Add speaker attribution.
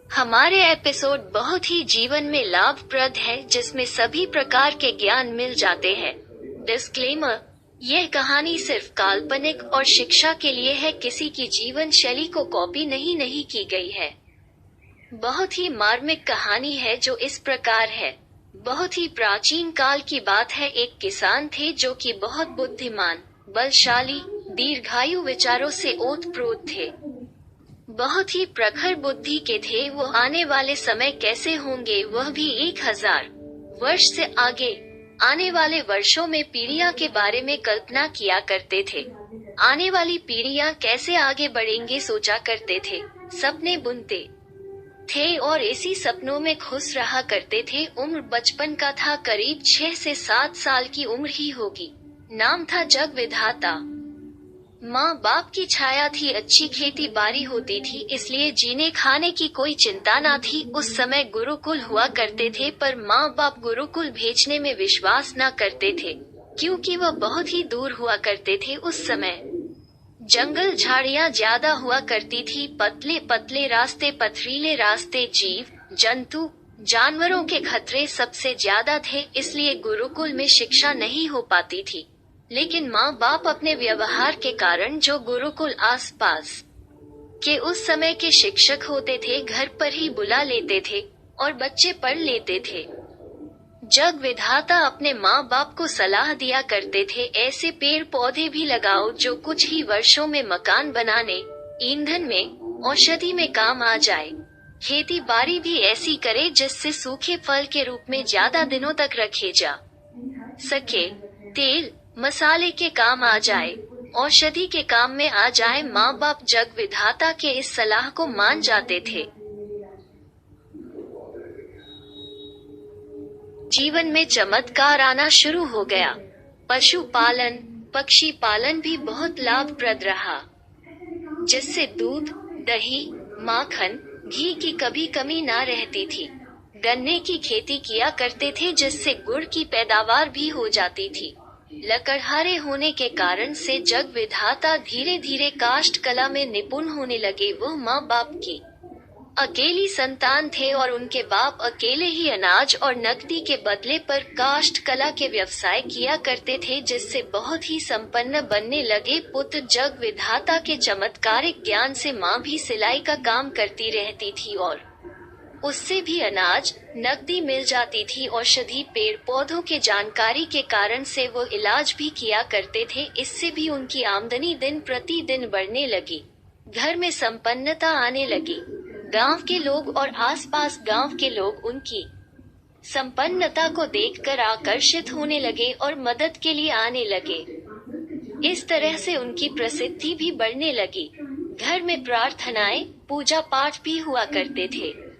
Speaker 1: हमारे एपिसोड बहुत ही जीवन में लाभप्रद है, जिसमें सभी प्रकार के ज्ञान मिल जाते हैं। डिस्क्लेमर: यह कहानी सिर्फ काल्पनिक और शिक्षा के लिए है, किसी की जीवन शैली को कॉपी नहीं की गई है। बहुत ही मार्मिक कहानी है जो इस प्रकार है। बहुत ही प्राचीन काल की बात है। एक किसान थे जो कि बहुत बुद्धिमान, बलशाली, दीर्घायु विचारों से ओतप्रोत थे। बहुत ही प्रखर बुद्धि के थे। वो आने वाले समय कैसे होंगे, वह भी 1000 वर्ष से आगे, आने वाले वर्षों में पीढ़ियां के बारे में कल्पना किया करते थे। आने वाली पीढ़ियां कैसे आगे बढ़ेंगे सोचा करते थे, सपने बुनते थे और इसी सपनों में खुश रहा करते थे। उम्र बचपन का था, करीब 6 से 7 साल की उम्र ही होगी। नाम था जग विधाता। माँ बाप की छाया थी, अच्छी खेती बाड़ी होती थी, इसलिए जीने खाने की कोई चिंता न थी। उस समय गुरुकुल हुआ करते थे, पर माँ बाप गुरुकुल भेजने में विश्वास न करते थे, क्योंकि वह बहुत ही दूर हुआ करते थे। उस समय जंगल झाड़ियाँ ज्यादा हुआ करती थी, पतले पतले रास्ते, पथरीले रास्ते, जीव जंतु जानवरों के खतरे सबसे ज्यादा थे, इसलिए गुरुकुल में शिक्षा नहीं हो पाती थी। लेकिन माँ बाप अपने व्यवहार के कारण जो गुरुकुल आसपास के उस समय के शिक्षक होते थे, घर पर ही बुला लेते थे और बच्चे पढ़ लेते थे। जग विधाता अपने माँ बाप को सलाह दिया करते थे, ऐसे पेड़ पौधे भी लगाओ जो कुछ ही वर्षों में मकान बनाने, ईंधन में, औषधि में काम आ जाए। खेती बाड़ी भी ऐसी करे जिससे सूखे फल के रूप में ज्यादा दिनों तक रखे जा सके, तेल मसाले के काम आ जाए, औषधि के काम में आ जाए। माँ बाप जग विधाता के इस सलाह को मान जाते थे। जीवन में चमत्कार आना शुरू हो गया। पशुपालन, पक्षी पालन भी बहुत लाभप्रद रहा, जिससे दूध, दही, माखन, घी की कभी कमी ना रहती थी। गन्ने की खेती किया करते थे, जिससे गुड़ की पैदावार भी हो जाती थी। लकड़हारे होने के कारण से जग विधाता धीरे धीरे काष्ठ कला में निपुण होने लगे। वह माँ बाप की अकेली संतान थे और उनके बाप अकेले ही अनाज और नकदी के बदले पर काष्ठ कला के व्यवसाय किया करते थे, जिससे बहुत ही संपन्न बनने लगे। पुत्र जग विधाता के चमत्कारिक ज्ञान से माँ भी सिलाई का काम करती रहती थी और उससे भी अनाज, नकदी मिल जाती थी। औषधि, पेड़ पौधों के जानकारी के कारण से वो इलाज भी किया करते थे, इससे भी उनकी आमदनी दिन प्रतिदिन बढ़ने लगी। घर में संपन्नता आने लगी। गांव के लोग और आसपास गांव के लोग उनकी संपन्नता को देखकर आकर्षित होने लगे और मदद के लिए आने लगे। इस तरह से उनकी प्रसिद्धि भी बढ़ने लगी। घर में प्रार्थनाएं, पूजा पाठ भी हुआ करते थे।